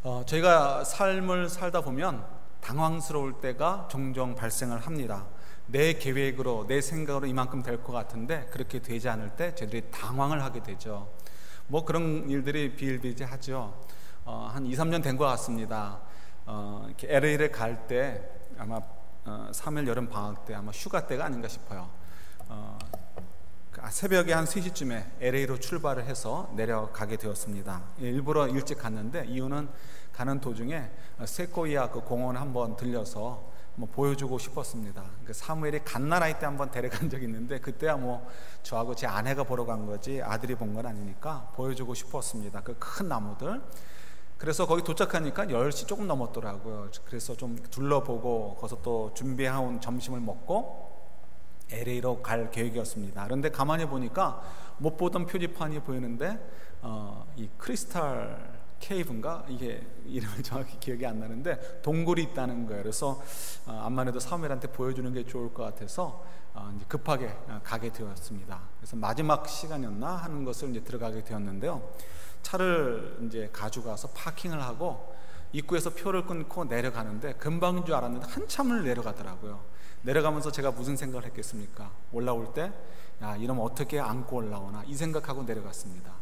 저희가 삶을 살다 보면 당황스러울 때가 종종 발생을 합니다. 내 계획으로, 내 생각으로 이만큼 될 것 같은데 그렇게 되지 않을 때 저희들이 당황을 하게 되죠. 뭐 그런 일들이 비일비재하죠. 한 2, 3년 된 것 같습니다. 이렇게 LA를 갈 때 아마 3일 여름 방학 때 아마 휴가 때가 아닌가 싶어요. 새벽에 한 3시쯤에 LA로 출발을 해서 내려가게 되었습니다. 일부러 일찍 갔는데 이유는 가는 도중에 세코이아 그 공원 한번 들려서 뭐 보여주고 싶었습니다. 사무엘이 갓난아이 때 한번 데려간 적이 있는데 그때야 뭐 저하고 제 아내가 보러 간 거지 아들이 본 건 아니니까 보여주고 싶었습니다. 그 큰 나무들. 그래서 거기 도착하니까 10시 조금 넘었더라고요. 그래서 좀 둘러보고 거기서 또 준비해온 점심을 먹고 LA로 갈 계획이었습니다. 그런데 가만히 보니까 못 보던 표지판이 보이는데 이 크리스탈 케이브인가? 이게 이름을 정확히 기억이 안 나는데 동굴이 있다는 거예요. 그래서 암만 해도 사무엘한테 보여주는 게 좋을 것 같아서 이제 급하게 가게 되었습니다. 그래서 마지막 시간이었나 하는 것을 이제 들어가게 되었는데요. 차를 이제 가져가서 파킹을 하고 입구에서 표를 끊고 내려가는데 금방인 줄 알았는데 한참을 내려가더라고요. 내려가면서 제가 무슨 생각을 했겠습니까? 올라올 때 야, 이러면 어떻게 안고 올라오나 이 생각하고 내려갔습니다.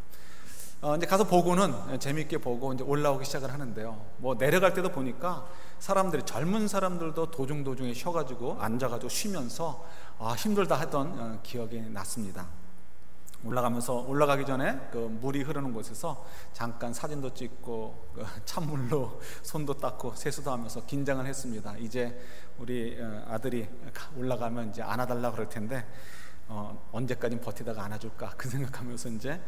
이제 가서 보고는 재미있게 보고 이제 올라오기 시작을 하는데요. 뭐 내려갈 때도 보니까 사람들이, 젊은 사람들도 도중도중에 쉬어가지고 앉아가지고 쉬면서 힘들다 하던 기억이 났습니다. 올라가기 전에 그 물이 흐르는 곳에서 잠깐 사진도 찍고 찬물로 손도 닦고 세수도 하면서 긴장을 했습니다. 이제 우리 아들이 올라가면 이제 안아달라 그럴 텐데 언제까지 버티다가 안아줄까 그 생각하면서 이제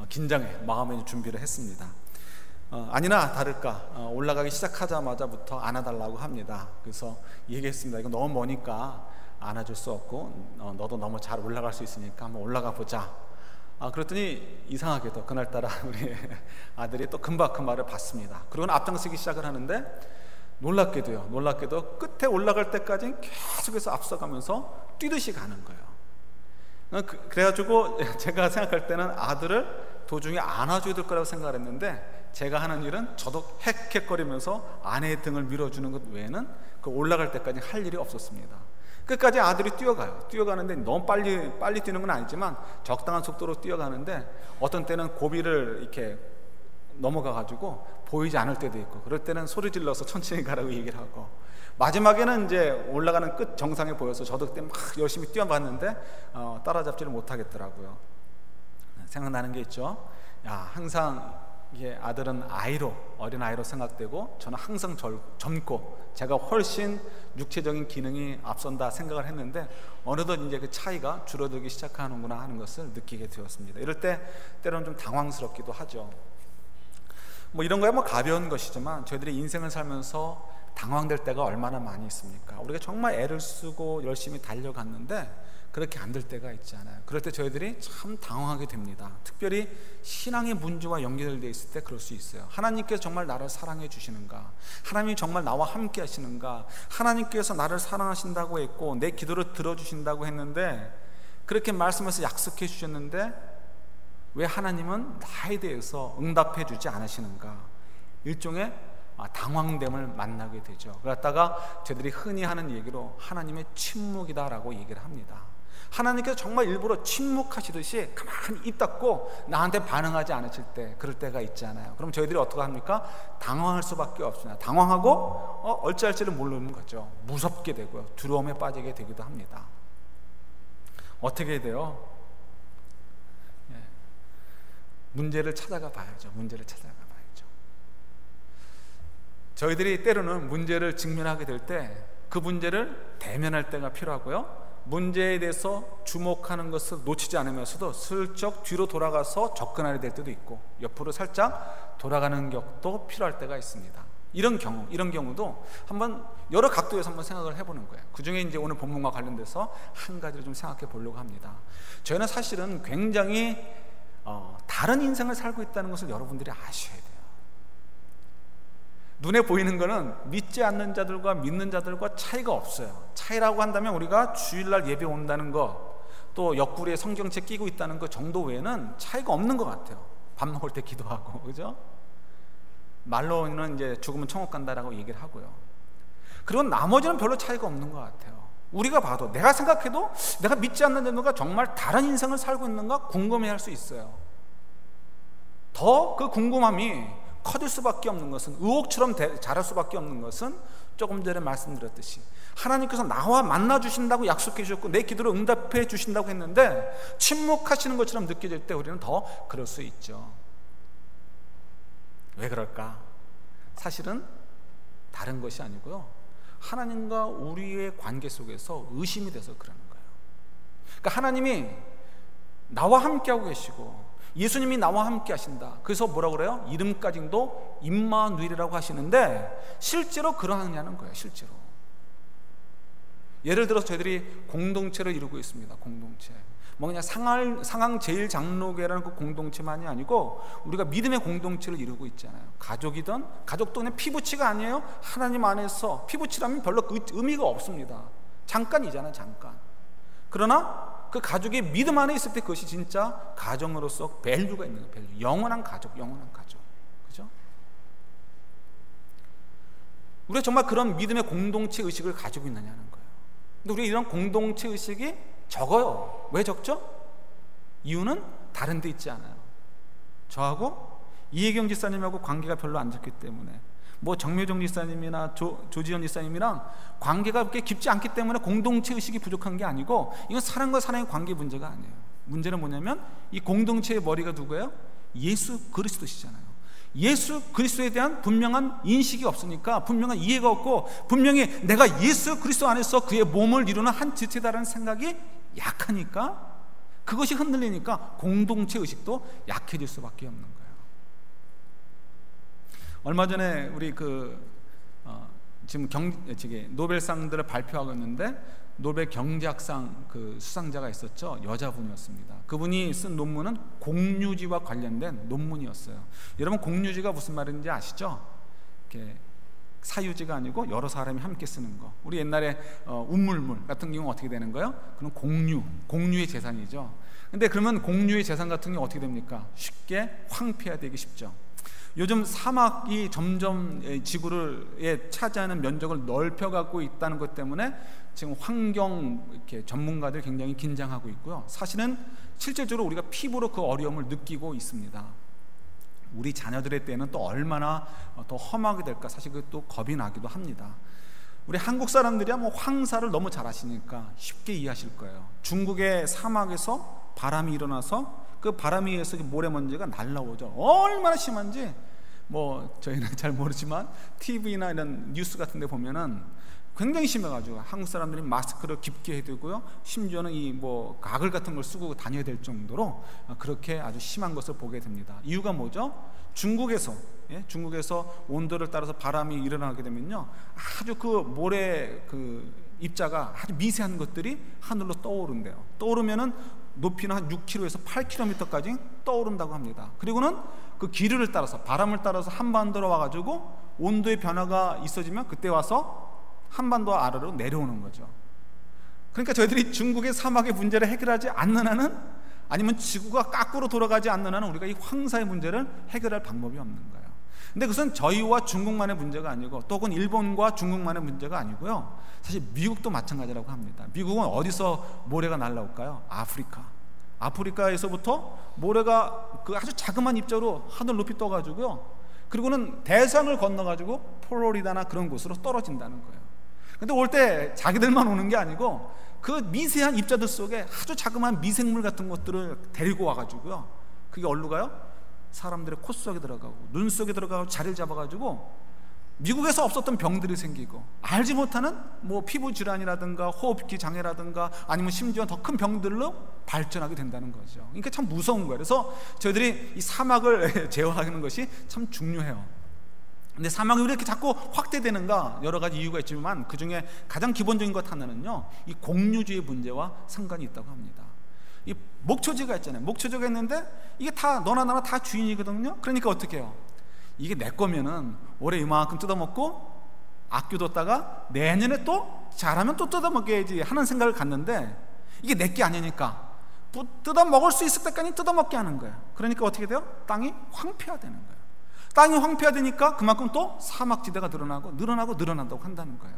긴장해 마음의 준비를 했습니다. 아니나 다를까 올라가기 시작하자마자부터 안아달라고 합니다. 그래서 얘기했습니다. 이거 너무 머니까 안아줄 수 없고 너도 너무 잘 올라갈 수 있으니까 한번 올라가 보자. 그랬더니 이상하게도 그날따라 우리 아들이 또 금방 그 말을 받습니다. 그리고는 앞장서기 시작을 하는데 놀랍게도 끝에 올라갈 때까지는 계속해서 앞서가면서 뛰듯이 가는 거예요. 그래가지고 제가 생각할 때는 아들을 도중에 안아줘야 될 거라고 생각을 했는데 제가 하는 일은 저도 헥헥거리면서 아내의 등을 밀어주는 것 외에는 그 올라갈 때까지 할 일이 없었습니다. 끝까지 아들이 뛰어가는데 너무 빨리 뛰는 건 아니지만 적당한 속도로 뛰어가는데 어떤 때는 고비를 이렇게 넘어가가지고 보이지 않을 때도 있고 그럴 때는 소리 질러서 천천히 가라고 얘기를 하고 마지막에는 이제 올라가는 끝 정상에 보여서 저도 그때 막 열심히 뛰어봤는데 따라잡지를 못하겠더라고요. 생각나는 게 있죠. 항상 이게 아들은 어린 아이로 생각되고 저는 항상 젊고 제가 훨씬 육체적인 기능이 앞선다 생각을 했는데 어느덧 이제 그 차이가 줄어들기 시작하는구나 하는 것을 느끼게 되었습니다. 이럴 때 때로는 좀 당황스럽기도 하죠. 뭐 이런 거야 뭐 가벼운 것이지만 저희들이 인생을 살면서 당황될 때가 얼마나 많이 있습니까? 우리가 정말 애를 쓰고 열심히 달려갔는데 그렇게 안 될 때가 있잖아요. 그럴 때 저희들이 참 당황하게 됩니다. 특별히 신앙의 문제와 연결되어 있을 때 그럴 수 있어요. 하나님께서 정말 나를 사랑해 주시는가? 하나님이 정말 나와 함께 하시는가? 하나님께서 나를 사랑하신다고 했고 내 기도를 들어주신다고 했는데 그렇게 말씀해서 약속해 주셨는데 왜 하나님은 나에 대해서 응답해 주지 않으시는가? 일종의 당황됨을 만나게 되죠. 그러다가 저희들이 흔히 하는 얘기로 하나님의 침묵이다라고 얘기를 합니다. 하나님께서 정말 일부러 침묵하시듯이 가만히 입 닫고 나한테 반응하지 않으실 때 그럴 때가 있잖아요. 그럼 저희들이 어떻게 합니까? 당황할 수밖에 없습니다. 당황하고 어찌할지를 모르는 거죠. 무섭게 되고요. 두려움에 빠지게 되기도 합니다. 어떻게 해야 돼요? 문제를 찾아가 봐야죠. 저희들이 때로는 문제를 직면하게 될 때 그 문제를 대면할 때가 필요하고요. 문제에 대해서 주목하는 것을 놓치지 않으면서도 슬쩍 뒤로 돌아가서 접근하게 될 때도 있고 옆으로 살짝 돌아가는 것도 필요할 때가 있습니다. 이런 경우도 한번 여러 각도에서 한번 생각을 해보는 거예요. 그 중에 이제 오늘 본문과 관련돼서 한 가지를 좀 생각해 보려고 합니다. 저희는 사실은 굉장히 다른 인생을 살고 있다는 것을 여러분들이 아셔야 돼요. 눈에 보이는 거는 믿지 않는 자들과 믿는 자들과 차이가 없어요. 차이라고 한다면 우리가 주일날 예배 온다는 거, 또 옆구리에 성경책 끼고 있다는 거 정도 외에는 차이가 없는 것 같아요. 밥 먹을 때 기도하고, 그죠? 말로는 이제 죽으면 천국 간다라고 얘기를 하고요. 그리고 나머지는 별로 차이가 없는 것 같아요. 우리가 봐도, 내가 생각해도 내가 믿지 않는 자가 정말 다른 인생을 살고 있는가 궁금해할 수 있어요. 더 그 궁금함이 커질 수밖에 없는 것은, 의혹처럼 자랄 수밖에 없는 것은, 조금 전에 말씀드렸듯이 하나님께서 나와 만나 주신다고 약속해 주셨고 내 기도를 응답해 주신다고 했는데 침묵하시는 것처럼 느껴질 때 우리는 더 그럴 수 있죠. 왜 그럴까? 사실은 다른 것이 아니고요, 하나님과 우리의 관계 속에서 의심이 돼서 그러는 거예요. 그러니까 하나님이 나와 함께하고 계시고 예수님이 나와 함께 하신다. 그래서 뭐라고 그래요? 이름까지도 임마누엘이라고 하시는데 실제로 그러느냐는 거예요. 실제로. 예를 들어서 저희들이 공동체를 이루고 있습니다. 공동체. 뭐 그냥 상항제일장로교회라는 그 공동체만이 아니고 우리가 믿음의 공동체를 이루고 있잖아요. 가족이든, 가족도 그냥 피부치가 아니에요. 하나님 안에서 피부치라면 별로 의미가 없습니다. 잠깐이잖아요. 잠깐. 그러나 그 가족이 믿음 안에 있을 때 그것이 진짜 가정으로서 밸류가 있는 거예요. 밸류. 영원한 가족, 영원한 가족. 그죠? 우리가 정말 그런 믿음의 공동체 의식을 가지고 있느냐는 거예요. 근데 우리가 이런 공동체 의식이 적어요. 왜 적죠? 이유는 다른 데 있지 않아요. 저하고 이혜경 지사님하고 관계가 별로 안 좋기 때문에, 뭐 정묘정 지사님이나 조지현 지사님이랑 관계가 그렇게 깊지 않기 때문에 공동체 의식이 부족한 게 아니고, 이건 사람과 사람의 관계 문제가 아니에요. 문제는 뭐냐면 이 공동체의 머리가 누구예요? 예수 그리스도시잖아요. 예수 그리스도에 대한 분명한 인식이 없으니까, 분명한 이해가 없고, 분명히 내가 예수 그리스도 안에서 그의 몸을 이루는 한 지체다라는 생각이 약하니까, 그것이 흔들리니까 공동체 의식도 약해질 수밖에 없는 거예요. 얼마 전에 우리 지금 노벨상들을 발표하고 있는데 노벨 경제학상 그 수상자가 있었죠. 여자분이었습니다. 그분이 쓴 논문은 공유지와 관련된 논문이었어요. 여러분, 공유지가 무슨 말인지 아시죠? 이렇게 사유지가 아니고 여러 사람이 함께 쓰는 거. 우리 옛날에 운물물 같은 경우는 어떻게 되는 거예요? 그럼 공유의 재산이죠. 근데 그러면 공유의 재산 같은 경우 어떻게 됩니까? 쉽게 황폐화되기 쉽죠. 요즘 사막이 점점 지구를 차지하는 면적을 넓혀가고 있다는 것 때문에 지금 환경 이렇게 전문가들 굉장히 긴장하고 있고요. 사실은 실질적으로 우리가 피부로 그 어려움을 느끼고 있습니다. 우리 자녀들의 때는 또 얼마나 더 험하게 될까, 사실 그것도 겁이 나기도 합니다. 우리 한국 사람들이야 뭐 황사를 너무 잘 아시니까 쉽게 이해하실 거예요. 중국의 사막에서 바람이 일어나서 그 바람에 의해서 모래먼지가 날라오죠. 얼마나 심한지 뭐 저희는 잘 모르지만 TV나 이런 뉴스 같은 데 보면은 굉장히 심해가지고 한국 사람들이 마스크를 깊게 해두고요, 심지어는 이 뭐 가글 같은 걸 쓰고 다녀야 될 정도로 그렇게 아주 심한 것을 보게 됩니다. 이유가 뭐죠? 중국에서 온도를 따라서 바람이 일어나게 되면요, 아주 그 모래 그 입자가 아주 미세한 것들이 하늘로 떠오른대요. 떠오르면은 높이는 한 6km에서 8km까지 떠오른다고 합니다. 그리고는 그 기류를 따라서, 바람을 따라서 한반도로 와가지고 온도의 변화가 있어지면 그때 와서 한반도 아래로 내려오는 거죠. 그러니까 저희들이 중국의 사막의 문제를 해결하지 않는 한은, 아니면 지구가 거꾸로 돌아가지 않는 한은 우리가 이 황사의 문제를 해결할 방법이 없는 거예요. 근데 그것은 저희와 중국만의 문제가 아니고, 또 혹은 일본과 중국만의 문제가 아니고요, 사실 미국도 마찬가지라고 합니다. 미국은 어디서 모래가 날라올까요? 아프리카에서부터 모래가 그 아주 자그마한 입자로 하늘 높이 떠가지고요, 그리고는 대상을 건너가지고 플로리다나 그런 곳으로 떨어진다는 거예요. 근데 올 때 자기들만 오는 게 아니고 그 미세한 입자들 속에 아주 자그마한 미생물 같은 것들을 데리고 와가지고요, 그게 어디로 가요? 사람들의 코 속에 들어가고 눈 속에 들어가고 자리를 잡아가지고 미국에서 없었던 병들이 생기고, 알지 못하는 뭐 피부 질환이라든가 호흡기 장애라든가 아니면 심지어 더 큰 병들로 발전하게 된다는 거죠. 그러니까 참 무서운 거예요. 그래서 저희들이 이 사막을 제어하는 것이 참 중요해요. 근데 사막이 왜 이렇게 자꾸 확대되는가, 여러 가지 이유가 있지만 그 중에 가장 기본적인 것 하나는요, 이 공유주의 문제와 상관이 있다고 합니다. 이 목초지가 있잖아요. 목초지가 있는데 이게 다 너나 나나 다 주인이거든요. 그러니까 어떻게 해요? 이게 내 거면은 올해 이만큼 뜯어먹고 아껴뒀다가 내년에 또 잘하면 또 뜯어먹어야지 하는 생각을 갖는데, 이게 내 게 아니니까 뜯어먹을 수 있을 때까지 뜯어먹게 하는 거예요. 그러니까 어떻게 돼요? 땅이 황폐화되는 거예요. 땅이 황폐화되니까 그만큼 또 사막지대가 늘어난다고 한다는 거예요.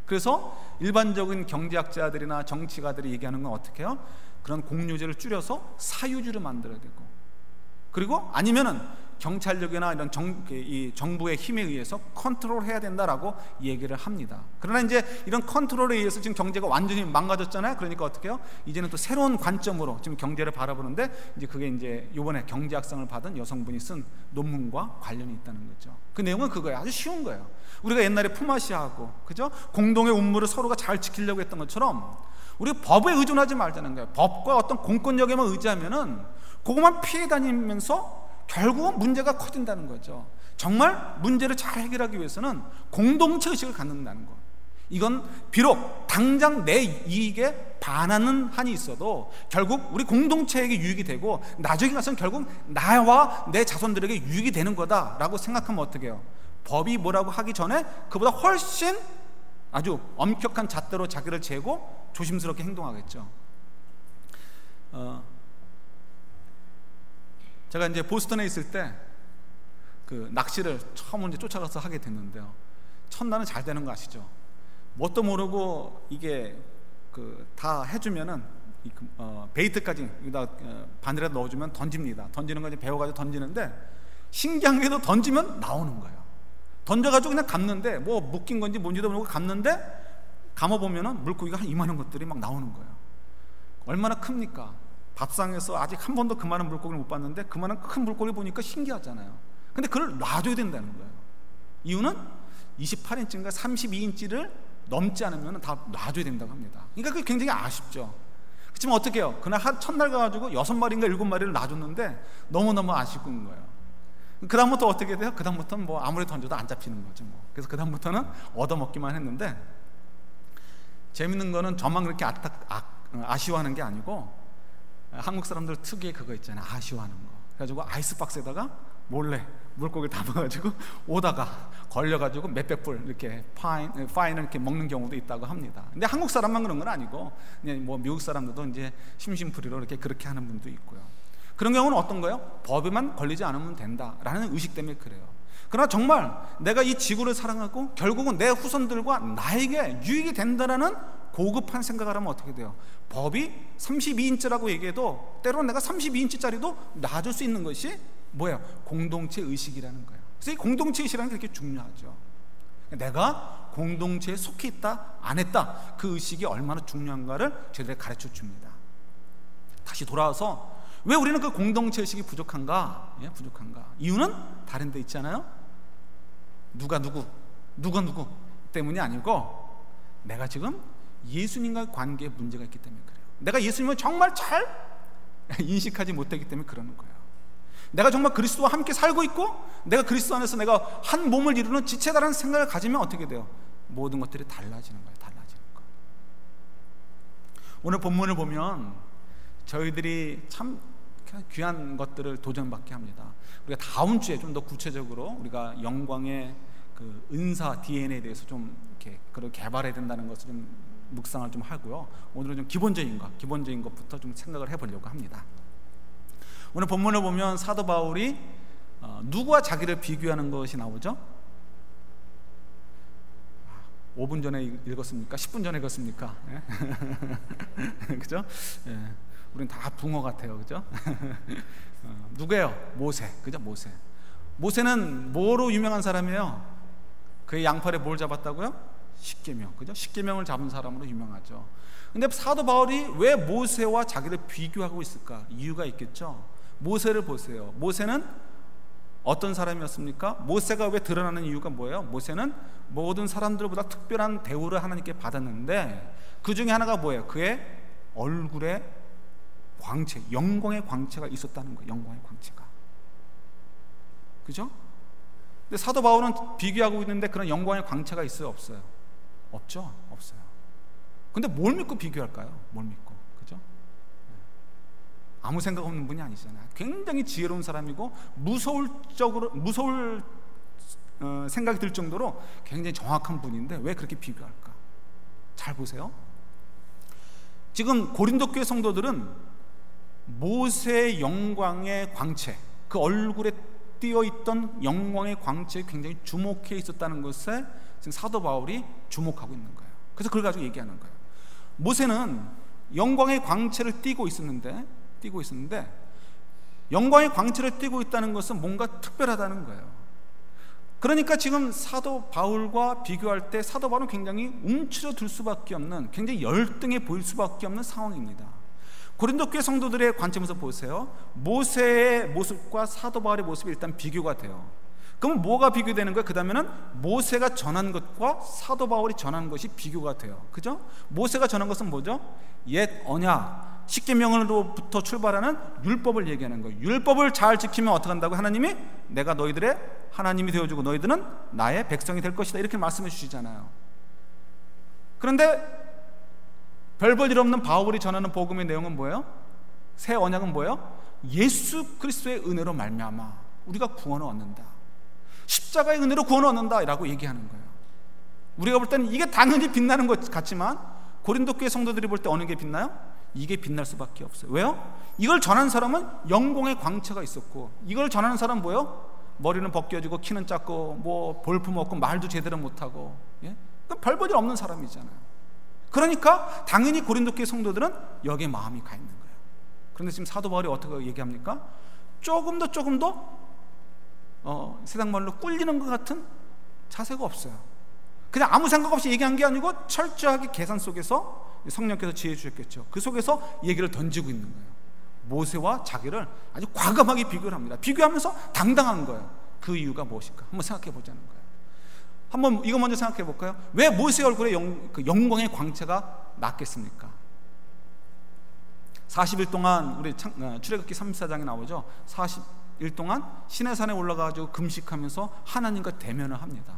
그래서 일반적인 경제학자들이나 정치가들이 얘기하는 건 어떻게 해요? 그런 공유제를 줄여서 사유지를 만들어야 되고, 그리고 아니면은 경찰력이나 이런 이 정부의 힘에 의해서 컨트롤해야 된다라고 얘기를 합니다. 그러나 이제 이런 컨트롤에 의해서 지금 경제가 완전히 망가졌잖아요. 그러니까 어떻게 해요? 이제는 또 새로운 관점으로 지금 경제를 바라보는데, 이제 그게 이제 이번에 경제학상을 받은 여성분이 쓴 논문과 관련이 있다는 거죠. 그 내용은 그거예요. 아주 쉬운 거예요. 우리가 옛날에 품앗이하고, 그죠? 공동의 운물을 서로가 잘 지키려고 했던 것처럼 우리 법에 의존하지 말자는 거예요. 법과 어떤 공권력에만 의지하면은 그것만 피해 다니면서 결국은 문제가 커진다는 거죠. 정말 문제를 잘 해결하기 위해서는 공동체 의식을 갖는다는 거. 이건 비록 당장 내 이익에 반하는 한이 있어도 결국 우리 공동체에게 유익이 되고, 나중에 가서는 결국 나와 내 자손들에게 유익이 되는 거다라고 생각하면 어떻게 해요? 법이 뭐라고 하기 전에 그보다 훨씬 아주 엄격한 잣대로 자기를 재고 조심스럽게 행동하겠죠. 제가 이제 보스턴에 있을 때 그 낚시를 처음 이제 쫓아가서 하게 됐는데요. 첫날은 잘 되는 거 아시죠? 뭣도 모르고 이게 그 다 해주면은 베이트까지 여기다 바늘에 넣어주면 던집니다. 던지는 거 이제 배워가지고 던지는데, 신기한 게도 던지면 나오는 거예요. 던져가지고 그냥 감는데, 뭐 묶인 건지 뭔지도 모르고 감는데, 감아보면은 물고기가 한 이만한 것들이 막 나오는 거예요. 얼마나 큽니까? 밥상에서 아직 한 번도 그만한 물고기를 못 봤는데 그만한 큰 물고기 보니까 신기하잖아요. 근데 그걸 놔줘야 된다는 거예요. 이유는 28인치인가 32인치를 넘지 않으면 다 놔줘야 된다고 합니다. 그러니까 그게 굉장히 아쉽죠. 그렇지만 어떻게 해요? 그날 첫날 가가지고 6마리인가 7마리를 놔줬는데 너무너무 아쉬운 거예요. 그 다음부터 어떻게 돼요? 그 다음부터는 뭐 아무리 던져도 안 잡히는 거죠. 뭐. 그래서 그 다음부터는 얻어먹기만 했는데, 재밌는 거는 저만 그렇게 아쉬워하는 게 아니고, 한국 사람들 특유의 그거 있잖아요. 아쉬워하는 거. 그래가지고 아이스박스에다가 몰래 물고기를 담아가지고 오다가 걸려가지고 몇백 불 이렇게 파인을 이렇게 먹는 경우도 있다고 합니다. 근데 한국 사람만 그런 건 아니고, 그냥 뭐 미국 사람들도 이제 심심풀이로 이렇게 그렇게 하는 분도 있고요. 그런 경우는 어떤 거예요? 법에만 걸리지 않으면 된다라는 의식 때문에 그래요. 그러나 정말 내가 이 지구를 사랑하고 결국은 내 후손들과 나에게 유익이 된다라는 고급한 생각을 하면 어떻게 돼요? 법이 32인치라고 얘기해도 때로는 내가 32인치짜리도 놔줄 수 있는 것이 뭐예요? 공동체 의식이라는 거예요. 그래서 이 공동체 의식이라는 게 그렇게 중요하죠. 내가 공동체에 속해 있다 안 했다, 그 의식이 얼마나 중요한가를 저희들에게 가르쳐 줍니다. 다시 돌아와서 왜 우리는 그 공동체 의식이 부족한가? 부족한가? 이유는 다른 데 있잖아요. 누가 누구 때문이 아니고, 내가 지금 예수님과의 관계에 문제가 있기 때문에 그래요. 내가 예수님을 정말 잘 인식하지 못하기 때문에 그러는 거예요. 내가 정말 그리스도와 함께 살고 있고, 내가 그리스도 안에서 내가 한 몸을 이루는 지체다라는 생각을 가지면 어떻게 돼요? 모든 것들이 달라지는 거예요. 달라지는 거. 오늘 본문을 보면 저희들이 참 귀한 것들을 도전받게 합니다. 우리가 다음 주에 좀 더 구체적으로 우리가 영광의 그 은사 DNA에 대해서 좀 이렇게 그걸 개발해야 된다는 것을 좀 묵상을 좀 하고요. 오늘은 좀 기본적인 것부터 좀 생각을 해보려고 합니다. 오늘 본문을 보면 사도 바울이 누구와 자기를 비교하는 것이 나오죠? 5분 전에 읽었습니까? 10분 전에 읽었습니까? 그죠? 예. 우린 다 붕어 같아요, 그죠? 누구예요? 모세, 그죠? 모세는 뭐로 유명한 사람이에요? 그의 양팔에 뭘 잡았다고요? 십계명, 그죠? 십계명을 잡은 사람으로 유명하죠. 근데 사도 바울이 왜 모세와 자기를 비교하고 있을까? 이유가 있겠죠. 모세를 보세요. 모세는 어떤 사람이었습니까? 모세가 왜 드러나는 이유가 뭐예요? 모세는 모든 사람들보다 특별한 대우를 하나님께 받았는데, 그 중에 하나가 뭐예요? 그의 얼굴에 광채, 영광의 광채가 있었다는 거예요. 영광의 광채가. 그죠? 근데 사도 바울은 비교하고 있는데 그런 영광의 광채가 있어요? 없어요? 없죠? 없어요. 근데 뭘 믿고 비교할까요? 뭘 믿고? 그죠? 아무 생각 없는 분이 아니잖아요. 굉장히 지혜로운 사람이고 무서울 생각이 들 정도로 굉장히 정확한 분인데 왜 그렇게 비교할까? 잘 보세요. 지금 고린도 교회 성도들은 모세의 영광의 광채, 그 얼굴의 띄어 있던 영광의 광채에 굉장히 주목해 있었다는 것에 지금 사도 바울이 주목하고 있는 거예요. 그래서 그걸 가지고 얘기하는 거예요. 모세는 영광의 광채를 띄고 있었는데 영광의 광채를 띄고 있다는 것은 뭔가 특별하다는 거예요. 그러니까 지금 사도 바울과 비교할 때 사도 바울은 굉장히 움츠러들 수밖에 없는, 굉장히 열등해 보일 수밖에 없는 상황입니다. 고린도 교회 성도들의 관점에서 보세요. 모세의 모습과 사도 바울의 모습이 일단 비교가 돼요. 그럼 뭐가 비교되는 거예요? 그 다음에는 모세가 전한 것과 사도 바울이 전한 것이 비교가 돼요. 그죠? 모세가 전한 것은 뭐죠? 옛 언약, 십계명으로부터 출발하는 율법을 얘기하는 거예요. 율법을 잘 지키면 어떻게 한다고? 하나님이 내가 너희들의 하나님이 되어주고 너희들은 나의 백성이 될 것이다, 이렇게 말씀해 주시잖아요. 그런데 별 볼 일 없는 바울이 전하는 복음의 내용은 뭐예요? 새 언약은 뭐예요? 예수 그리스도의 은혜로 말미암아 우리가 구원을 얻는다, 십자가의 은혜로 구원을 얻는다 라고 얘기하는 거예요. 우리가 볼 때는 이게 당연히 빛나는 것 같지만 고린도 교회 성도들이 볼 때 어느 게 빛나요? 이게 빛날 수밖에 없어요. 왜요? 이걸 전하는 사람은 영광의 광채가 있었고, 이걸 전하는 사람은 뭐예요? 머리는 벗겨지고 키는 작고 뭐 볼품 없고 말도 제대로 못하고, 예? 별 볼 일 없는 사람이잖아요. 그러니까 당연히 고린도 교회 성도들은 여기에 마음이 가 있는 거예요. 그런데 지금 사도 바울이 어떻게 얘기합니까? 조금 더 세상 말로 꿀리는 것 같은 자세가 없어요. 그냥 아무 생각 없이 얘기한 게 아니고 철저하게 계산 속에서 성령께서 지혜 주셨겠죠. 그 속에서 얘기를 던지고 있는 거예요. 모세와 자기를 아주 과감하게 비교를 합니다. 비교하면서 당당한 거예요. 그 이유가 무엇일까? 한번 생각해 보자는 거예요. 한번 이거 먼저 생각해 볼까요? 왜 모세 얼굴에 영광의 광채가 났겠습니까? 40일 동안 우리 출애굽기 34장에 나오죠. 40일 동안 시내산에 올라가가지고 금식하면서 하나님과 대면을 합니다.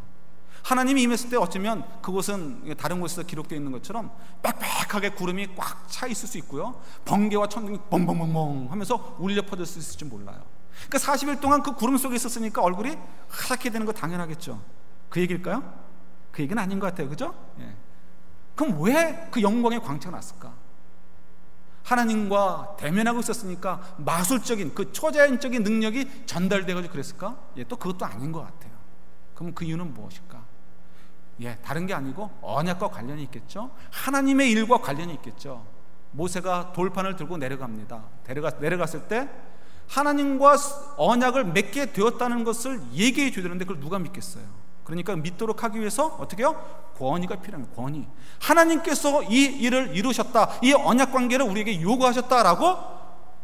하나님이 임했을 때 어쩌면 그곳은 다른 곳에서 기록되어 있는 것처럼 빽빽하게 구름이 꽉 차 있을 수 있고요, 번개와 천둥이 뻥뻥뻥뻥 하면서 울려 퍼질 수 있을지 몰라요. 그러니까 40일 동안 그 구름 속에 있었으니까 얼굴이 하얗게 되는 거 당연하겠죠. 그 얘기일까요? 그 얘기는 아닌 것 같아요. 그죠? 예. 그럼 왜 그 영광의 광채가 났을까? 하나님과 대면하고 있었으니까 마술적인 그 초자연적인 능력이 전달되어서 그랬을까? 예, 또 그것도 아닌 것 같아요. 그럼 그 이유는 무엇일까? 예, 다른 게 아니고 언약과 관련이 있겠죠. 하나님의 일과 관련이 있겠죠. 모세가 돌판을 들고 내려갑니다. 내려갔을 때 하나님과 언약을 맺게 되었다는 것을 얘기해 줘야 되는데 그걸 누가 믿겠어요? 그러니까 믿도록 하기 위해서 어떻게 해요? 권위가 필요한 거예요. 권위. 하나님께서 이 일을 이루셨다, 이 언약 관계를 우리에게 요구하셨다라고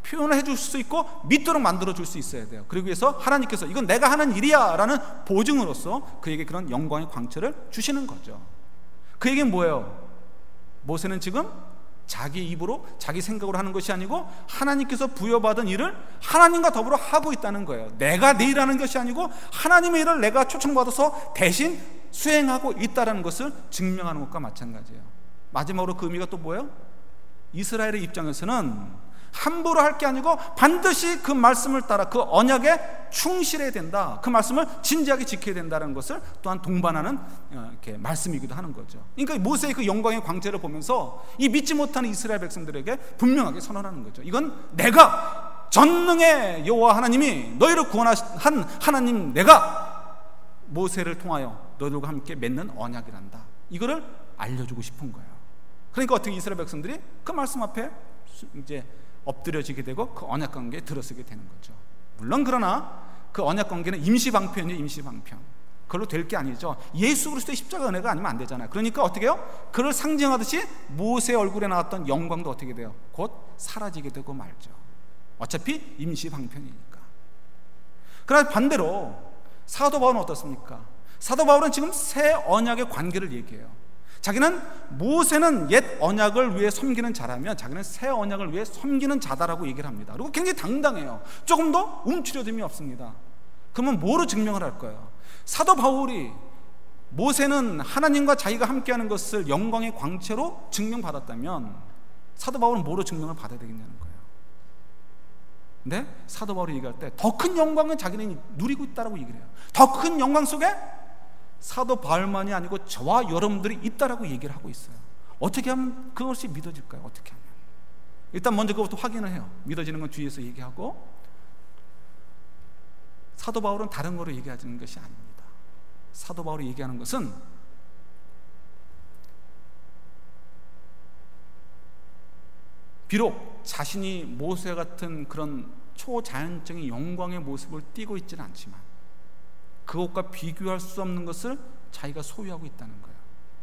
표현을 해줄 수 있고 믿도록 만들어 줄 수 있어야 돼요. 그러기 위해서 하나님께서 이건 내가 하는 일이야 라는 보증으로서 그에게 그런 영광의 광채를 주시는 거죠. 그 얘기는 뭐예요? 모세는 지금 자기 입으로 자기 생각으로 하는 것이 아니고 하나님께서 부여받은 일을 하나님과 더불어 하고 있다는 거예요. 내가 내 일하는 것이 아니고 하나님의 일을 내가 초청받아서 대신 수행하고 있다는 것을 증명하는 것과 마찬가지예요. 마지막으로 그 의미가 또 뭐예요? 이스라엘의 입장에서는 함부로 할 게 아니고 반드시 그 말씀을 따라 그 언약에 충실해야 된다, 그 말씀을 진지하게 지켜야 된다는 것을 또한 동반하는 이렇게 말씀이기도 하는 거죠. 그러니까 모세의 그 영광의 광채를 보면서 이 믿지 못하는 이스라엘 백성들에게 분명하게 선언하는 거죠. 이건 내가 전능의 여호와 하나님이 너희를 구원한 하나님, 내가 모세를 통하여 너희들과 함께 맺는 언약이란다, 이거를 알려주고 싶은 거예요. 그러니까 어떻게 이스라엘 백성들이 그 말씀 앞에 이제 엎드려지게 되고 그 언약 관계에 들어서게 되는 거죠. 물론 그러나 그 언약 관계는 임시방편이에요. 임시방편. 그걸로 될 게 아니죠. 예수 그리스도의 십자가 은혜가 아니면 안 되잖아요. 그러니까 어떻게 해요? 그를 상징하듯이 모세 얼굴에 나왔던 영광도 어떻게 돼요? 곧 사라지게 되고 말죠. 어차피 임시방편이니까. 그러나 반대로 사도 바울은 어떻습니까? 사도 바울은 지금 새 언약의 관계를 얘기해요. 자기는 모세는 옛 언약을 위해 섬기는 자라면 자기는 새 언약을 위해 섬기는 자다라고 얘기를 합니다. 그리고 굉장히 당당해요. 조금 더 움츠려듦이 없습니다. 그러면 뭐로 증명을 할까요? 사도 바울이 모세는 하나님과 자기가 함께하는 것을 영광의 광채로 증명받았다면 사도 바울은 뭐로 증명을 받아야 되겠냐는 거예요. 근데 사도 바울이 얘기할 때 더 큰 영광은 자기는 누리고 있다라고 얘기를 해요. 더 큰 영광 속에 사도 바울만이 아니고 저와 여러분들이 있다라고 얘기를 하고 있어요. 어떻게 하면 그것이 믿어질까요? 어떻게 하면? 일단 먼저 그것부터 확인을 해요. 믿어지는 건 뒤에서 얘기하고, 사도 바울은 다른 거로 얘기하는 것이 아닙니다. 사도 바울이 얘기하는 것은 비록 자신이 모세 같은 그런 초자연적인 영광의 모습을 띠고 있지는 않지만 그것과 비교할 수 없는 것을 자기가 소유하고 있다는 거예요.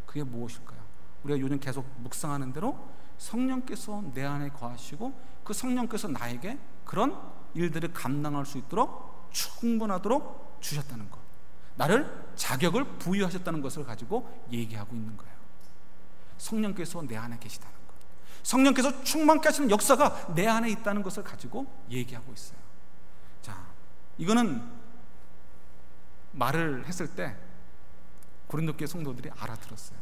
그게 무엇일까요? 우리가 요즘 계속 묵상하는 대로 성령께서 내 안에 거하시고 그 성령께서 나에게 그런 일들을 감당할 수 있도록 충분하도록 주셨다는 것, 나를 자격을 부여하셨다는 것을 가지고 얘기하고 있는 거예요. 성령께서 내 안에 계시다는 것, 성령께서 충만케 하시는 역사가 내 안에 있다는 것을 가지고 얘기하고 있어요. 자, 이거는 말을 했을 때 고린도 교회 성도들이 알아들었어요.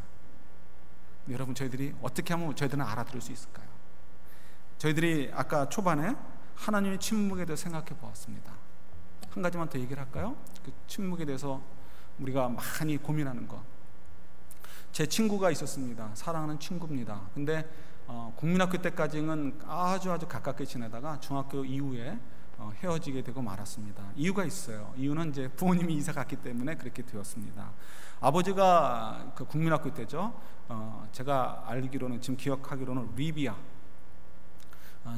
여러분, 저희들이 어떻게 하면 저희들은 알아들을 수 있을까요? 저희들이 아까 초반에 하나님의 침묵에 대해서 생각해 보았습니다. 한 가지만 더 얘기를 할까요? 그 침묵에 대해서 우리가 많이 고민하는 것. 제 친구가 있었습니다. 사랑하는 친구입니다. 근데 국민학교 때까지는 아주 가깝게 지내다가 중학교 이후에 헤어지게 되고 말았습니다. 이유가 있어요. 이유는 이제 부모님이 이사 갔기 때문에 그렇게 되었습니다. 아버지가 그 국민학교 때죠. 제가 알기로는, 지금 기억하기로는 리비아,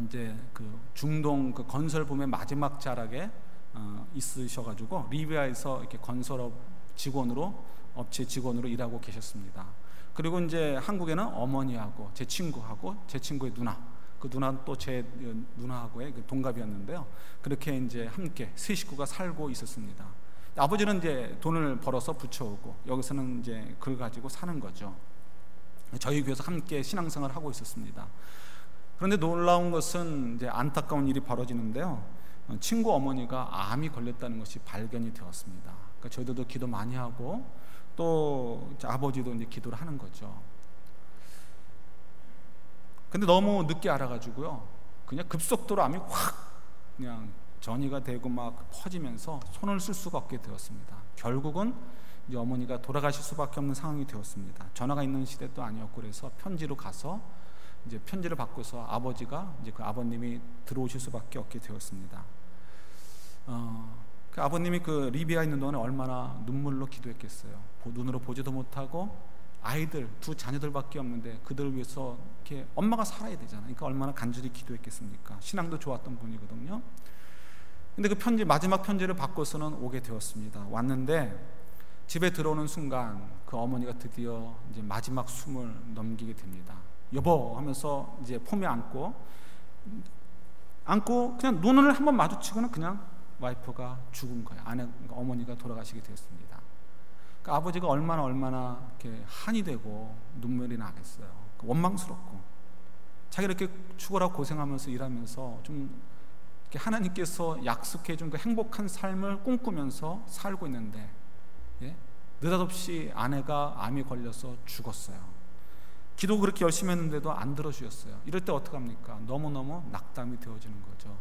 이제 그 중동 그 건설붐의 마지막 자락에 있으셔가지고 리비아에서 이렇게 건설업 직원으로, 업체 직원으로 일하고 계셨습니다. 그리고 이제 한국에는 어머니하고 제 친구하고 제 친구의 누나, 그 누나는 또 제 누나하고의 그 동갑이었는데요. 그렇게 이제 함께 세 식구가 살고 있었습니다. 아버지는 이제 돈을 벌어서 붙여오고 여기서는 이제 그걸 가지고 사는 거죠. 저희 교회에서 함께 신앙생활을 하고 있었습니다. 그런데 놀라운 것은 이제 안타까운 일이 벌어지는데요. 친구 어머니가 암이 걸렸다는 것이 발견이 되었습니다. 그러니까 저희들도 기도 많이 하고 또 아버지도 이제 기도를 하는 거죠. 근데 너무 늦게 알아가지고요, 그냥 급속도로 암이 확 그냥 전이가 되고 막 퍼지면서 손을 쓸 수가 없게 되었습니다. 결국은 이제 어머니가 돌아가실 수밖에 없는 상황이 되었습니다. 전화가 있는 시대도 아니었고, 그래서 편지로 가서 이제 편지를 받고서 아버지가 이제 그 아버님이 들어오실 수밖에 없게 되었습니다. 그 아버님이 그 리비아에 있는 동안에 얼마나 눈물로 기도했겠어요. 눈으로 보지도 못하고 아이들, 두 자녀들밖에 없는데 그들을 위해서 이렇게 엄마가 살아야 되잖아요. 그러니까 얼마나 간절히 기도했겠습니까? 신앙도 좋았던 분이거든요. 근데 그 편지, 마지막 편지를 받고서는 오게 되었습니다. 왔는데 집에 들어오는 순간 그 어머니가 드디어 이제 마지막 숨을 넘기게 됩니다. 여보 하면서 이제 폼에 안고 그냥 눈을 한번 마주치고는 그냥 와이프가 죽은 거예요. 어머니가 돌아가시게 되었습니다. 그러니까 아버지가 얼마나 이렇게 한이 되고 눈물이 나겠어요. 원망스럽고 자기가 이렇게 죽어라 고생하면서 일하면서 좀 이렇게 하나님께서 약속해 준 그 행복한 삶을 꿈꾸면서 살고 있는데, 느닷없이 아내가 암에 걸려서 죽었어요. 기도 그렇게 열심히 했는데도 안 들어주셨어요. 이럴 때 어떡합니까? 너무너무 낙담이 되어지는 거죠.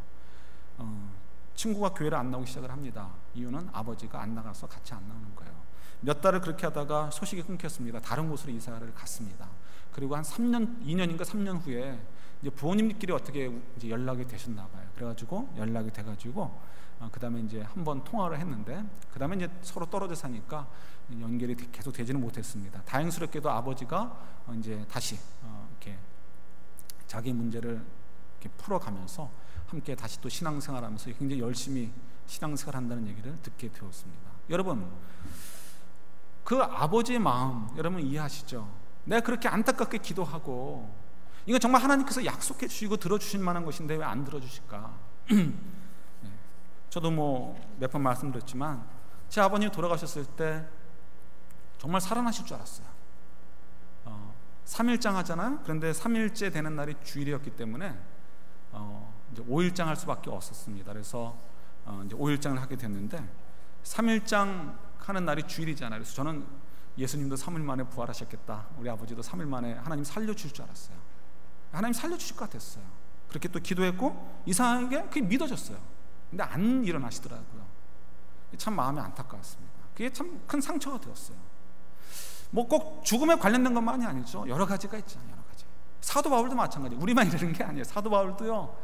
친구가 교회를 안 나오기 시작을 합니다. 이유는 아버지가 안 나가서 같이 안 나오는 거예요. 몇 달을 그렇게 하다가 소식이 끊겼습니다. 다른 곳으로 이사를 갔습니다. 그리고 한 2년인가 3년 후에 이제 부모님끼리 어떻게 이제 연락이 되셨나 봐요. 그래가지고 연락이 돼가지고 그 다음에 이제 한번 통화를 했는데, 그 다음에 이제 서로 떨어져 사니까 연결이 계속 되지는 못했습니다. 다행스럽게도 아버지가 이제 다시 이렇게 자기 문제를 이렇게 풀어가면서 함께 다시 또 신앙생활하면서 굉장히 열심히 신앙생활한다는 얘기를 듣게 되었습니다. 여러분, 그 아버지의 마음 여러분 이해하시죠? 내가 그렇게 안타깝게 기도하고 이건 정말 하나님께서 약속해 주시고 들어주실 만한 것인데 왜 안 들어주실까? 저도 뭐 몇 번 말씀드렸지만 제 아버님이 돌아가셨을 때 정말 살아나실 줄 알았어요. 3일장 하잖아요. 그런데 3일째 되는 날이 주일이었기 때문에 이제 5일장 할 수밖에 없었습니다. 그래서 이제 5일장을 하게 됐는데 3일장 하는 날이 주일이잖아요. 그래서 저는 예수님도 3일 만에 부활하셨겠다, 우리 아버지도 3일 만에 하나님 살려주실 줄 알았어요. 하나님 살려주실 것 같았어요. 그렇게 또 기도했고 이상하게 그게 믿어졌어요. 근데 안 일어나시더라고요. 참 마음이 안타까웠습니다. 그게 참 큰 상처가 되었어요. 뭐 꼭 죽음에 관련된 것만이 아니죠. 여러 가지가 있잖아요. 여러 가지. 사도 바울도 마찬가지. 우리만 이러는 게 아니에요. 사도 바울도요,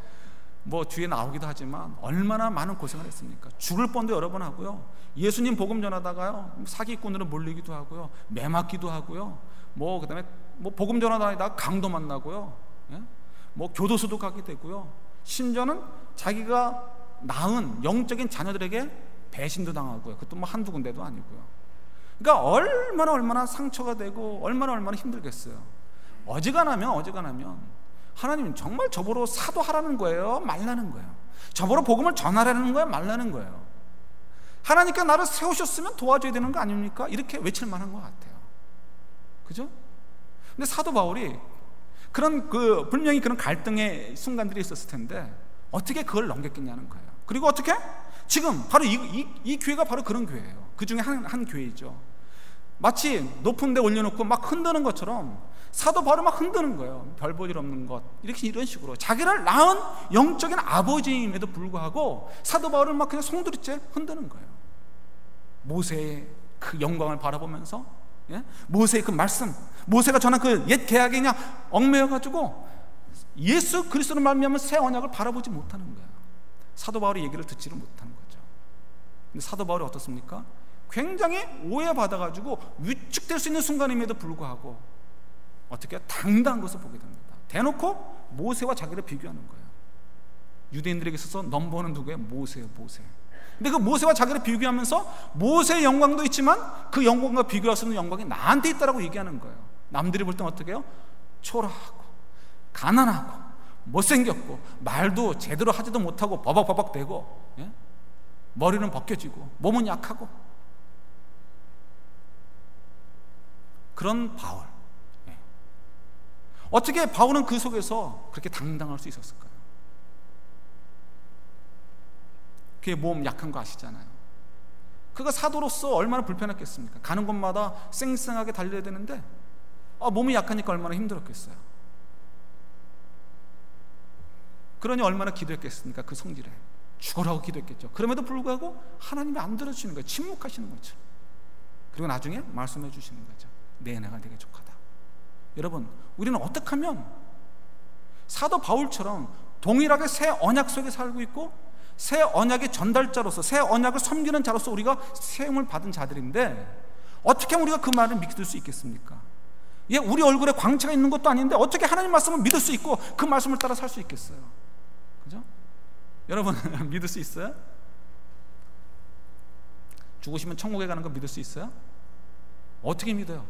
뭐 뒤에 나오기도 하지만 얼마나 많은 고생을 했습니까? 죽을 뻔도 여러 번 하고요. 예수님 복음 전하다가요, 사기꾼으로 몰리기도 하고요, 매 맞기도 하고요, 그다음에 복음 전하다가 강도 만나고요, 교도소도 가게 되고요, 심지어는 자기가 낳은 영적인 자녀들에게 배신도 당하고요. 그것도 한두 군데도 아니고요. 그러니까 얼마나 상처가 되고 얼마나 힘들겠어요. 어지간하면 하나님은 정말 저보러 사도하라는 거예요, 말라는 거예요? 저보러 복음을 전하라는 거예요, 말라는 거예요? 하나님께 나를 세우셨으면 도와줘야 되는 거 아닙니까? 이렇게 외칠 만한 것 같아요. 그죠? 근데 사도 바울이 분명히 그런 갈등의 순간들이 있었을 텐데 어떻게 그걸 넘겼겠냐는 거예요. 그리고 어떻게? 지금 바로 이 교회가 바로 그런 교회예요. 그 중에 한 교회이죠. 마치 높은 데 올려놓고 막 흔드는 것처럼 사도 바울이 막 흔드는 거예요. 별 볼 일 없는 것, 이런 식으로 자기를 낳은 영적인 아버지임에도 불구하고 사도 바울을 막 그냥 송두리째 흔드는 거예요. 모세의 그 영광을 바라보면서, 모세의 그 말씀, 모세가 전한 그 옛 계약에 그냥 얽매여 가지고 예수 그리스도를 말미암은 새 언약을 바라보지 못하는 거예요. 사도 바울의 얘기를 듣지를 못하는 거죠. 근데 사도 바울이 어떻습니까? 굉장히 오해받아가지고 위축될 수 있는 순간임에도 불구하고 어떻게 당당한 것을 보게 됩니다. 대놓고 모세와 자기를 비교하는 거예요. 유대인들에게 있어서 넘버는 누구예요? 모세예요, 모세. 근데 그 모세와 자기를 비교하면서 모세의 영광도 있지만 그 영광과 비교할 수 없는 영광이 나한테 있다라고 얘기하는 거예요. 남들이 볼 땐 어떻게 해요? 초라하고 가난하고 못생겼고 말도 제대로 하지도 못하고 버벅버벅대고, 머리는 벗겨지고 몸은 약하고, 그런 바울. 어떻게 바울은 그 속에서 그렇게 당당할 수 있었을까요? 그의 몸 약한 거 아시잖아요. 그가 사도로서 얼마나 불편했겠습니까? 가는 곳마다 쌩쌩하게 달려야 되는데 몸이 약하니까 얼마나 힘들었겠어요. 그러니 얼마나 기도했겠습니까? 그 성질에 죽으라고 기도했겠죠. 그럼에도 불구하고 하나님이 안 들어주시는 거예요. 침묵하시는 거죠. 그리고 나중에 말씀해 주시는 거죠. 내 은혜가 되게 족하다. 여러분, 우리는 어떻게 하면 사도 바울처럼 동일하게 새 언약 속에 살고 있고 새 언약의 전달자로서, 새 언약을 섬기는 자로서 우리가 세움을 받은 자들인데 어떻게 하면 우리가 그 말을 믿을 수 있겠습니까? 우리 얼굴에 광채가 있는 것도 아닌데 어떻게 하나님 말씀을 믿을 수 있고 그 말씀을 따라 살 수 있겠어요? 그죠? 여러분 믿을 수 있어요? 죽으시면 천국에 가는 거 믿을 수 있어요? 어떻게 믿어요?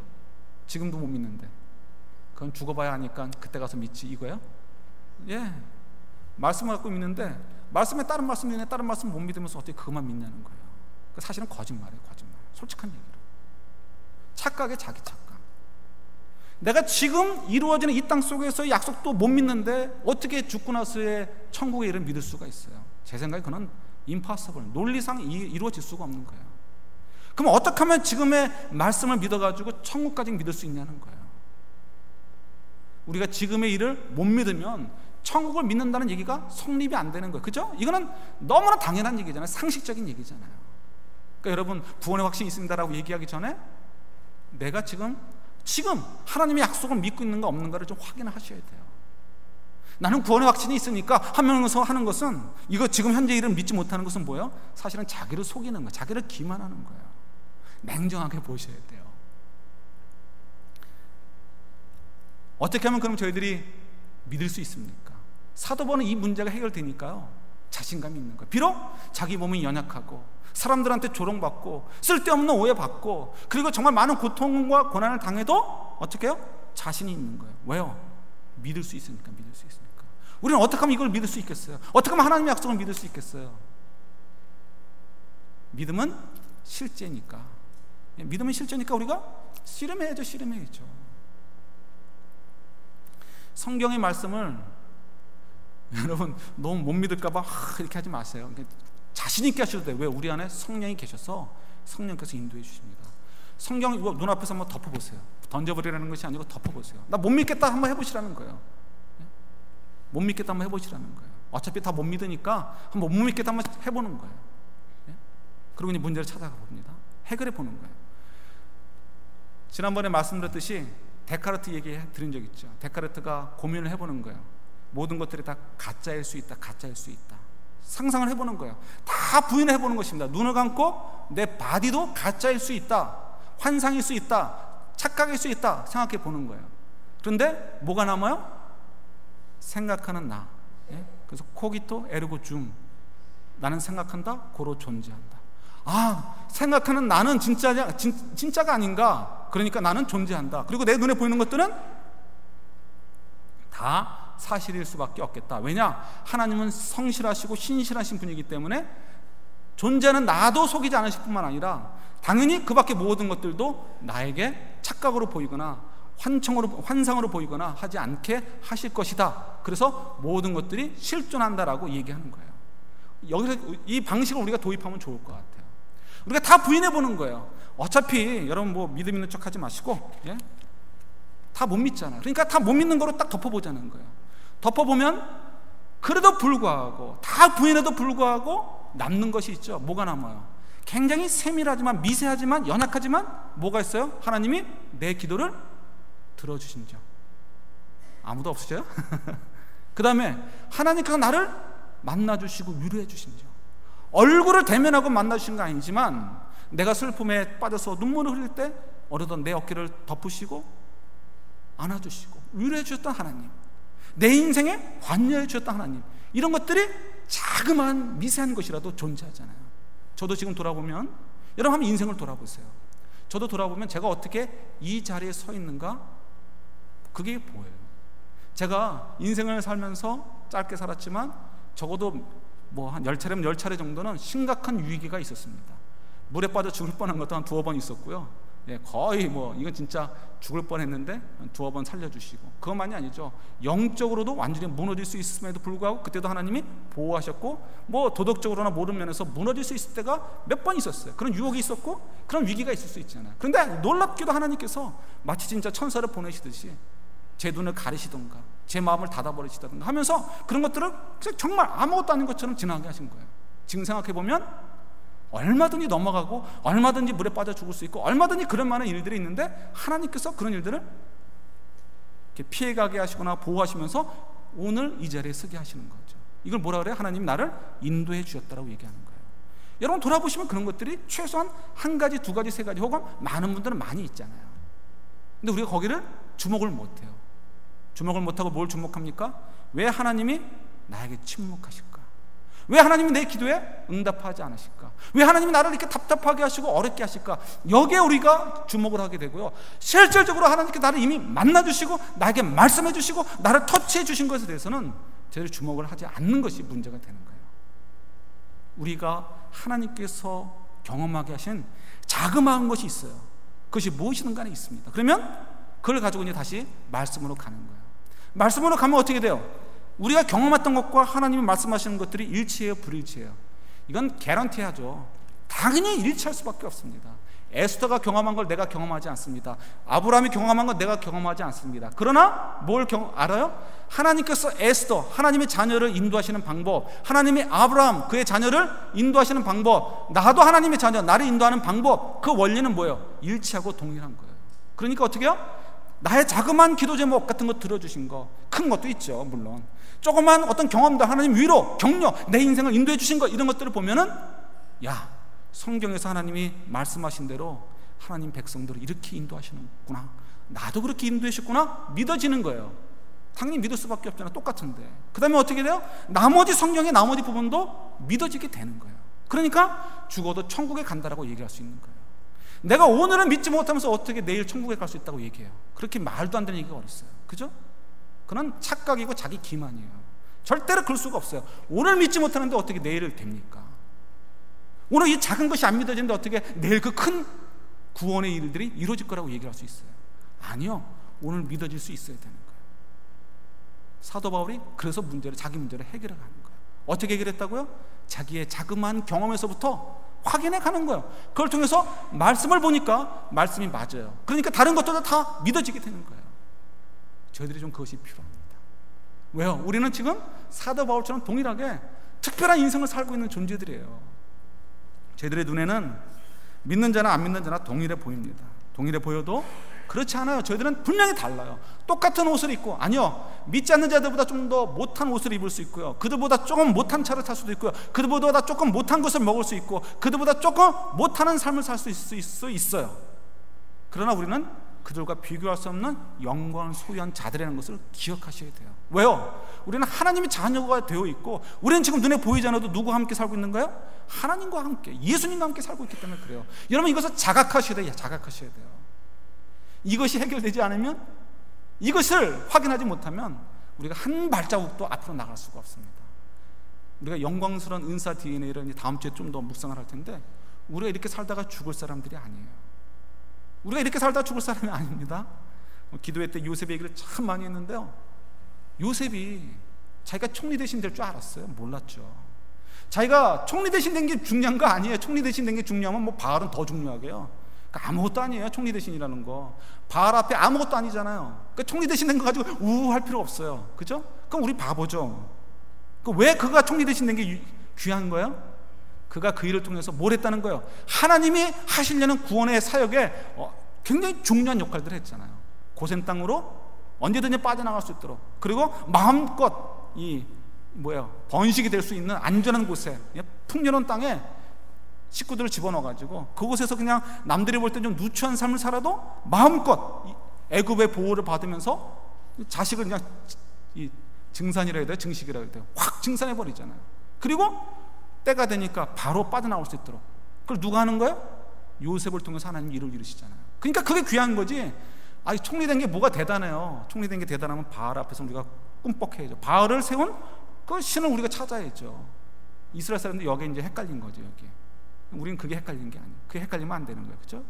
지금도 못 믿는데. 그건 죽어봐야 하니까 그때 가서 믿지, 이거야? 말씀을 갖고 믿는데 말씀에 다른 말씀 있는데 다른 말씀 못 믿으면서 어떻게 그것만 믿냐는 거예요. 사실은 거짓말이에요, 거짓말. 솔직한 얘기로. 착각에 자기 착각. 내가 지금 이루어지는 이 땅 속에서의 약속도 못 믿는데 어떻게 죽고 나서의 천국의 일을 믿을 수가 있어요? 제 생각에 그건 impossible, 논리상 이루어질 수가 없는 거예요. 그럼 어떻게 하면 지금의 말씀을 믿어가지고 천국까지 믿을 수 있냐는 거예요. 우리가 지금의 일을 못 믿으면 천국을 믿는다는 얘기가 성립이 안 되는 거예요. 그죠? 이거는 너무나 당연한 얘기잖아요. 상식적인 얘기잖아요. 그러니까 여러분, 구원의 확신이 있습니다라고 얘기하기 전에 내가 지금 하나님의 약속을 믿고 있는가 없는가를 좀 확인을 하셔야 돼요. 나는 구원의 확신이 있으니까 하면서 하는 것은, 이거 지금 현재 일을 믿지 못하는 것은 뭐예요? 사실은 자기를 속이는 거예요. 자기를 기만하는 거예요. 냉정하게 보셔야 돼요. 어떻게 하면 그럼 저희들이 믿을 수 있습니까? 사도 바울은 이 문제가 해결되니까요, 자신감이 있는 거예요. 비록 자기 몸이 연약하고 사람들한테 조롱받고 쓸데없는 오해받고 그리고 정말 많은 고통과 고난을 당해도 어떻게 해요? 자신이 있는 거예요. 왜요? 믿을 수 있으니까. 믿을 수 있으니까. 우리는 어떻게 하면 이걸 믿을 수 있겠어요? 어떻게 하면 하나님의 약속을 믿을 수 있겠어요? 믿음은 실제니까. 믿음은 실제니까 우리가 씨름해야죠. 씨름해야죠. 성경의 말씀을 여러분 너무 못 믿을까봐 이렇게 하지 마세요. 자신 있게 하셔도 돼요. 왜? 우리 안에 성령이 계셔서 성령께서 인도해 주십니다. 성경 이거 눈앞에서 한번 덮어보세요. 던져버리라는 것이 아니고 덮어보세요. 나 못 믿겠다 한번 해보시라는 거예요. 못 믿겠다 한번 해보시라는 거예요. 어차피 다 못 믿으니까 한번 못 믿겠다 한번 해보는 거예요. 그리고 이제 문제를 찾아가 봅니다. 해결해 보는 거예요. 지난번에 말씀드렸듯이 데카르트 얘기 드린 적 있죠. 데카르트가 고민을 해보는 거예요. 모든 것들이 다 가짜일 수 있다, 가짜일 수 있다. 상상을 해보는 거예요. 다 부인해보는 것입니다. 눈을 감고 내 바디도 가짜일 수 있다, 환상일 수 있다, 착각일 수 있다 생각해 보는 거예요. 그런데 뭐가 남아요? 생각하는 나. 그래서 코기토 에르고 줌, 나는 생각한다, 고로 존재한다. 생각하는 나는 진짜가 아닌가. 그러니까 나는 존재한다. 그리고 내 눈에 보이는 것들은 다 사실일 수밖에 없겠다. 왜냐? 하나님은 성실하시고 신실하신 분이기 때문에 존재하는 나도 속이지 않으실 뿐만 아니라 당연히 그 밖의 모든 것들도 나에게 착각으로 보이거나 환상으로 보이거나 하지 않게 하실 것이다. 그래서 모든 것들이 실존한다라고 얘기하는 거예요. 여기서 이 방식을 우리가 도입하면 좋을 것 같아요. 우리가 다 부인해 보는 거예요. 어차피 여러분 뭐 믿음 있는 척 하지 마시고, 다 못 믿잖아요. 그러니까 다 못 믿는 거로 딱 덮어보자는 거예요. 덮어보면 그래도 불구하고, 다 부인해도 불구하고 남는 것이 있죠. 뭐가 남아요? 굉장히 세밀하지만 미세하지만 연약하지만 뭐가 있어요? 하나님이 내 기도를 들어주신 점. 아무도 없으세요? 그 다음에 하나님께서 나를 만나주시고 위로해 주신 점. 얼굴을 대면하고 만나주신 거 아니지만 내가 슬픔에 빠져서 눈물을 흘릴 때 어느덧 내 어깨를 덮으시고 안아주시고 위로해 주셨던 하나님, 내 인생에 관여해 주셨던 하나님, 이런 것들이 자그마한 미세한 것이라도 존재하잖아요. 저도 지금 돌아보면, 여러분 한번 인생을 돌아보세요. 저도 돌아보면 제가 어떻게 이 자리에 서 있는가, 그게 보여요. 제가 인생을 살면서 짧게 살았지만 적어도 뭐 한 10차례면 10차례 정도는 심각한 위기가 있었습니다. 물에 빠져 죽을 뻔한 것도 한 2번 있었고요. 거의 뭐 이건 진짜 죽을 뻔했는데 2번 살려주시고, 그것만이 아니죠. 영적으로도 완전히 무너질 수 있음에도 불구하고 그때도 하나님이 보호하셨고, 뭐 도덕적으로나 모든 면에서 무너질 수 있을 때가 몇 번 있었어요. 그런 유혹이 있었고 그런 위기가 있을 수 있잖아요. 그런데 놀랍게도 하나님께서 마치 진짜 천사를 보내시듯이 제 눈을 가리시던가 제 마음을 닫아버리시던가 하면서 그런 것들을 정말 아무것도 아닌 것처럼 지나게 하신 거예요. 지금 생각해보면 얼마든지 넘어가고 얼마든지 물에 빠져 죽을 수 있고 얼마든지 그런 많은 일들이 있는데 하나님께서 그런 일들을 이렇게 피해가게 하시거나 보호하시면서 오늘 이 자리에 서게 하시는 거죠. 이걸 뭐라 그래요? 하나님 나를 인도해 주셨다라고 얘기하는 거예요. 여러분 돌아보시면 그런 것들이 최소한 한 가지, 두 가지, 세 가지 혹은 많은 분들은 많이 있잖아요. 근데 우리가 거기를 주목을 못해요. 주목을 못하고 뭘 주목합니까? 왜 하나님이 나에게 침묵하실까? 왜 하나님이 내 기도에 응답하지 않으실까? 왜 하나님이 나를 이렇게 답답하게 하시고 어렵게 하실까? 여기에 우리가 주목을 하게 되고요, 실질적으로 하나님께 나를 이미 만나주시고 나에게 말씀해 주시고 나를 터치해 주신 것에 대해서는 제대로 주목을 하지 않는 것이 문제가 되는 거예요. 우리가 하나님께서 경험하게 하신 자그마한 것이 있어요. 그것이 무엇이든간에 있습니다. 그러면 그걸 가지고 이제 다시 말씀으로 가는 거예요. 말씀으로 가면 어떻게 돼요? 우리가 경험했던 것과 하나님이 말씀하시는 것들이 일치해요, 불일치해요? 이건 개런티하죠. 당연히 일치할 수밖에 없습니다. 에스더가 경험한 걸 내가 경험하지 않습니다. 아브라함이 경험한 걸 내가 경험하지 않습니다. 그러나 뭘 알아요? 하나님께서 에스더, 하나님의 자녀를 인도하시는 방법, 하나님이 아브라함, 그의 자녀를 인도하시는 방법, 나도 하나님의 자녀, 나를 인도하는 방법, 그 원리는 뭐예요? 일치하고 동일한 거예요. 그러니까 어떻게 해요? 나의 자그마한 기도 제목 같은 거 들어주신 거, 큰 것도 있죠 물론. 조그만 어떤 경험들, 하나님 위로, 격려, 내 인생을 인도해 주신 거, 이런 것들을 보면은 야, 성경에서 하나님이 말씀하신 대로 하나님 백성들을 이렇게 인도하시는구나, 나도 그렇게 인도하셨구나 믿어지는 거예요. 당연히 믿을 수밖에 없잖아요. 똑같은데. 그 다음에 어떻게 돼요? 나머지 성경의 나머지 부분도 믿어지게 되는 거예요. 그러니까 죽어도 천국에 간다라고 얘기할 수 있는 거예요. 내가 오늘은 믿지 못하면서 어떻게 내일 천국에 갈 수 있다고 얘기해요? 그렇게 말도 안 되는 얘기가 어딨어요? 그죠? 그건 착각이고 자기 기만이에요. 절대로 그럴 수가 없어요. 오늘 믿지 못하는데 어떻게 내일을 됩니까? 오늘 이 작은 것이 안 믿어지는데 어떻게 내일 그 큰 구원의 일들이 이루어질 거라고 얘기할 수 있어요? 아니요. 오늘 믿어질 수 있어야 되는 거예요. 사도 바울이 그래서 자기 문제를 해결해 가는 거예요. 어떻게 해결했다고요? 자기의 자그마한 경험에서부터 확인해 가는 거예요. 그걸 통해서 말씀을 보니까 말씀이 맞아요. 그러니까 다른 것들도 다 믿어지게 되는 거예요. 저희들이 좀 그것이 필요합니다. 왜요? 우리는 지금 사도 바울처럼 동일하게 특별한 인생을 살고 있는 존재들이에요. 저희들의 눈에는 믿는 자나 안 믿는 자나 동일해 보입니다. 동일해 보여도 그렇지 않아요. 저희들은 분명히 달라요. 똑같은 옷을 입고, 아니요, 믿지 않는 자들보다 좀 더 못한 옷을 입을 수 있고요, 그들보다 조금 못한 차를 탈 수도 있고요, 그들보다 조금 못한 것을 먹을 수 있고, 그들보다 조금 못하는 삶을 살 수 있어요. 그러나 우리는 그들과 비교할 수 없는 영광을 소유한 자들이라는 것을 기억하셔야 돼요. 왜요? 우리는 하나님의 자녀가 되어 있고, 우리는 지금 눈에 보이지 않아도 누구와 함께 살고 있는가요? 하나님과 함께, 예수님과 함께 살고 있기 때문에 그래요. 여러분, 이것을 자각하셔야 돼요. 자각하셔야 돼요. 이것이 해결되지 않으면, 이것을 확인하지 못하면 우리가 한 발자국도 앞으로 나갈 수가 없습니다. 우리가 영광스러운 은사 DNA를 다음 주에 좀 더 묵상을 할 텐데, 우리가 이렇게 살다가 죽을 사람들이 아니에요. 우리가 이렇게 살다가 죽을 사람이 아닙니다. 기도회 때 요셉 얘기를 참 많이 했는데요, 요셉이 자기가 총리 대신 될 줄 알았어요? 몰랐죠. 자기가 총리 대신 된 게 중요한 거 아니에요. 총리 대신 된 게 중요하면 뭐 바알은 더 중요하게요. 그러니까 아무것도 아니에요. 총리 대신이라는 거 바알 앞에 아무것도 아니잖아요. 그러니까 총리 대신 된 거 가지고 우할 필요 없어요. 그죠? 그럼 우리 바보죠. 왜 그가 총리 대신 된 게 귀한 거예요? 그가 그 일을 통해서 뭘 했다는 거예요? 하나님이 하시려는 구원의 사역에 굉장히 중요한 역할들을 했잖아요. 고센 땅으로 언제든지 빠져나갈 수 있도록, 그리고 마음껏 번식이 될 수 있는 안전한 곳에, 풍요로운 땅에 식구들을 집어넣어가지고 그곳에서 그냥 남들이 볼 때 좀 누추한 삶을 살아도 마음껏 애굽의 보호를 받으면서 자식을 그냥 증산이라 해야 돼요? 증식이라 해야 돼요? 확 증산해버리잖아요. 그리고 때가 되니까 바로 빠져나올 수 있도록, 그걸 누가 하는 거예요? 요셉을 통해서 하나님 일을 이루시잖아요. 그러니까 그게 귀한 거지. 총리된 게 뭐가 대단해요? 총리된 게 대단하면 바알 앞에서 우리가 꿈뻑해야죠. 바알을 세운 그 신을 우리가 찾아야죠. 이스라엘 사람들 여기 이제 헷갈린 거죠. 여기 우리는 그게 헷갈린 게 아니에요. 그게 헷갈리면 안 되는 거예요. 그렇죠?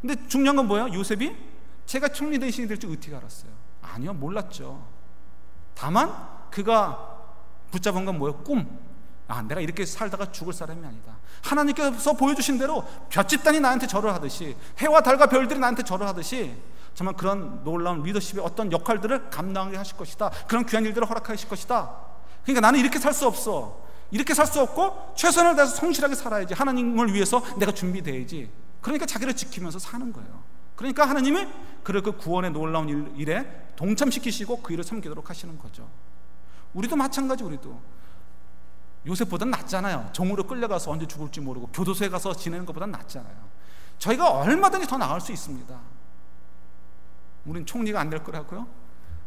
근데 중요한 건 뭐예요? 요셉이 제가 총리 대신이 될 줄 어떻게 알았어요? 아니요, 몰랐죠. 다만 그가 붙잡은 건 뭐예요? 꿈. 내가 이렇게 살다가 죽을 사람이 아니다. 하나님께서 보여주신 대로 볏집단이 나한테 절을 하듯이, 해와 달과 별들이 나한테 절을 하듯이, 정말 그런 놀라운 리더십의 어떤 역할들을 감당하게 하실 것이다. 그런 귀한 일들을 허락하실 것이다. 그러니까 나는 이렇게 살 수 없어. 이렇게 살 수 없고 최선을 다해서 성실하게 살아야지. 하나님을 위해서 내가 준비돼야지. 그러니까 자기를 지키면서 사는 거예요. 그러니까 하나님이 그를 그 구원의 놀라운 일에 동참시키시고 그 일을 섬기도록 하시는 거죠. 우리도 마찬가지. 우리도 요셉보다는 낫잖아요. 종으로 끌려가서 언제 죽을지 모르고 교도소에 가서 지내는 것보다는 낫잖아요. 저희가 얼마든지 더 나을 수 있습니다. 우린 총리가 안 될 거라고요?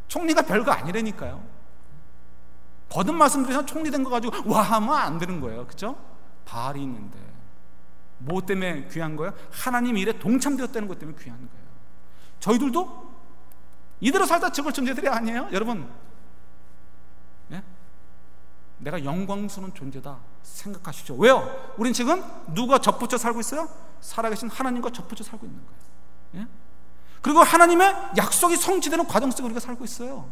총리가 별거 아니라니까요. 거듭 말씀드리면 총리 된 거 가지고 와 하면 안 되는 거예요. 그죠? 바알이 있는데 뭐 때문에 귀한 거예요? 하나님 일에 동참되었다는 것 때문에 귀한 거예요. 저희들도 이대로 살다 죽을 존재들이 아니에요. 여러분, 내가 영광스러운 존재다 생각하시죠. 왜요? 우린 지금 누가 접붙여 살고 있어요? 살아계신 하나님과 접붙여 살고 있는 거예요. 그리고 하나님의 약속이 성취되는 과정 속에 우리가 살고 있어요.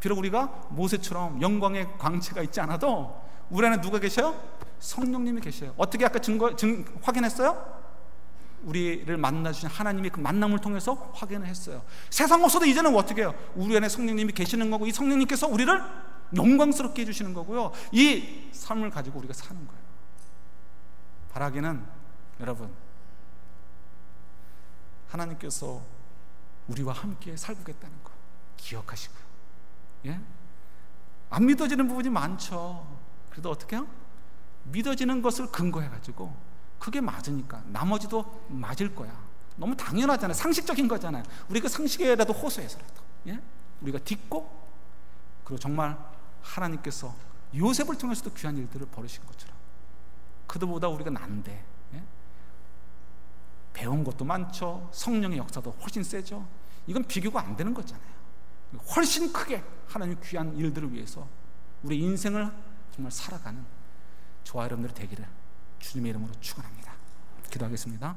비록 우리가 모세처럼 영광의 광채가 있지 않아도 우리 안에 누가 계셔요? 성령님이 계셔요. 어떻게 아까 확인했어요? 우리를 만나주신 하나님의 그 만남을 통해서 확인을 했어요. 세상 없어도 이제는 어떻게 해요? 우리 안에 성령님이 계시는 거고, 이 성령님께서 우리를 영광스럽게 해주시는 거고요. 이 삶을 가지고 우리가 사는 거예요. 바라기는 여러분, 하나님께서 우리와 함께 살고겠다는 거 기억하시고요. 안 믿어지는 부분이 많죠. 그래도 어떻게 해요? 믿어지는 것을 근거해가지고 그게 맞으니까 나머지도 맞을 거야. 너무 당연하잖아요. 상식적인 거잖아요. 우리 그 상식에라도 호소해서라도 우리가 딛고, 그리고 정말 하나님께서 요셉을 통해서도 귀한 일들을 벌이신 것처럼 그들보다 우리가 난데, 배운 것도 많죠. 성령의 역사도 훨씬 세죠. 이건 비교가 안 되는 거잖아요. 훨씬 크게 하나님 귀한 일들을 위해서 우리 인생을 정말 살아가는 저와 여러분들이 되기를 주님의 이름으로 축원합니다. 기도하겠습니다.